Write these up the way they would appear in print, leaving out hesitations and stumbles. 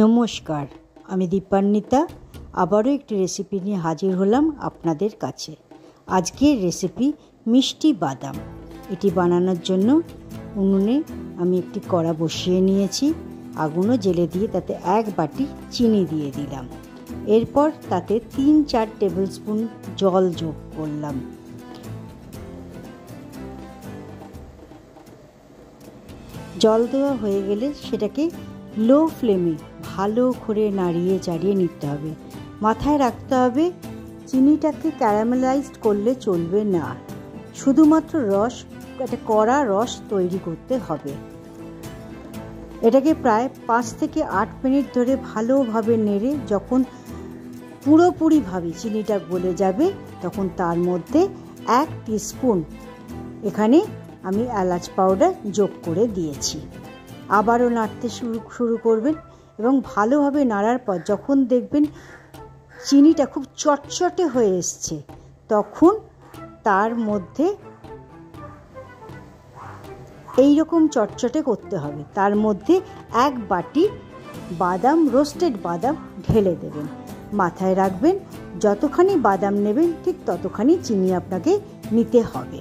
নমস্কার, আমি দীপান্বিতা আবারও একটি রেসিপি নিয়ে হাজির হলাম আপনাদের কাছে। আজকের রেসিপি মিষ্টি বাদাম। এটি বানানোর জন্য উনুনে আমি একটি কড়া বসিয়ে নিয়েছি। আগুনও জ্বেলে দিয়ে তাতে 1 বাটি চিনি দিয়ে দিলাম। এরপর তাতে 3-4 টেবিল স্পুন জল যোগ করলাম। জল দেওয়া হয়ে গেলে সেটাকে লো ফ্লেমে ভালো করে নাড়িয়ে চাড়িয়ে নিতে হবে। মাথায় রাখতে হবে চিনিটাকে ক্যারামেলাইজড করলে চলবে না, শুধুমাত্র রস, একটা কড়া রস তৈরি করতে হবে। এটাকে প্রায় 5 থেকে 8 মিনিট ধরে ভালোভাবে নেড়ে যখন পুরোপুরিভাবে চিনিটা গলে যাবে তখন তার মধ্যে 1 টিস্পুন এখানে আমি এলাচ পাউডার যোগ করে দিয়েছি। আবারও নাড়তে শুরু করবেন এবং ভালোভাবে নাড়ার পর যখন দেখবেন চিনিটা খুব চটচটে হয়ে এসছে তখন তার মধ্যে এই রকম চটচটে করতে হবে। তার মধ্যে 1 বাটি বাদাম, রোস্টেড বাদাম ঢেলে দেবেন। মাথায় রাখবেন যতখানি বাদাম নেবেন ঠিক ততখানি চিনি আপনাকে নিতে হবে।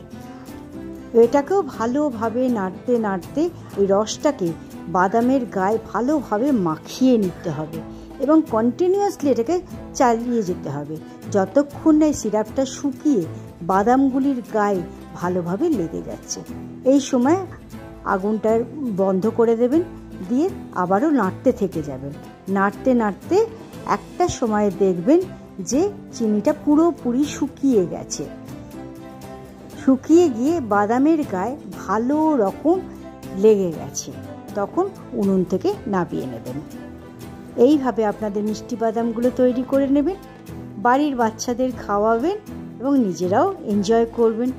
এটাকেও ভালোভাবে নাড়তে নাড়তে এই রসটাকে বাদামের গায়ে ভালোভাবে মাখিয়ে নিতে হবে এবং কন্টিনিউয়াসলি এটাকে চালিয়ে যেতে হবে যতক্ষণ না এই সিরাপটা শুকিয়ে বাদামগুলির গায়ে ভালোভাবে লেগে যাচ্ছে। এই সময় আগুনটা বন্ধ করে দেবেন, দিয়ে আবারও নাড়তে থেকে যাবেন। নাড়তে নাড়তে একটা সময় দেখবেন যে চিনিটা পুরোপুরি শুকিয়ে গেছে। শুকিয়ে গিয়ে বাদামের গায়ে ভালো রকম লেগে গেছে, তখন উনুন থেকে নামিয়ে নেবেন। এইভাবে আপনাদের মিষ্টি বাদামগুলো তৈরি করে নেবেন, বাড়ির বাচ্চাদের খাওয়াবেন এবং নিজেরাও এনজয় করবেন।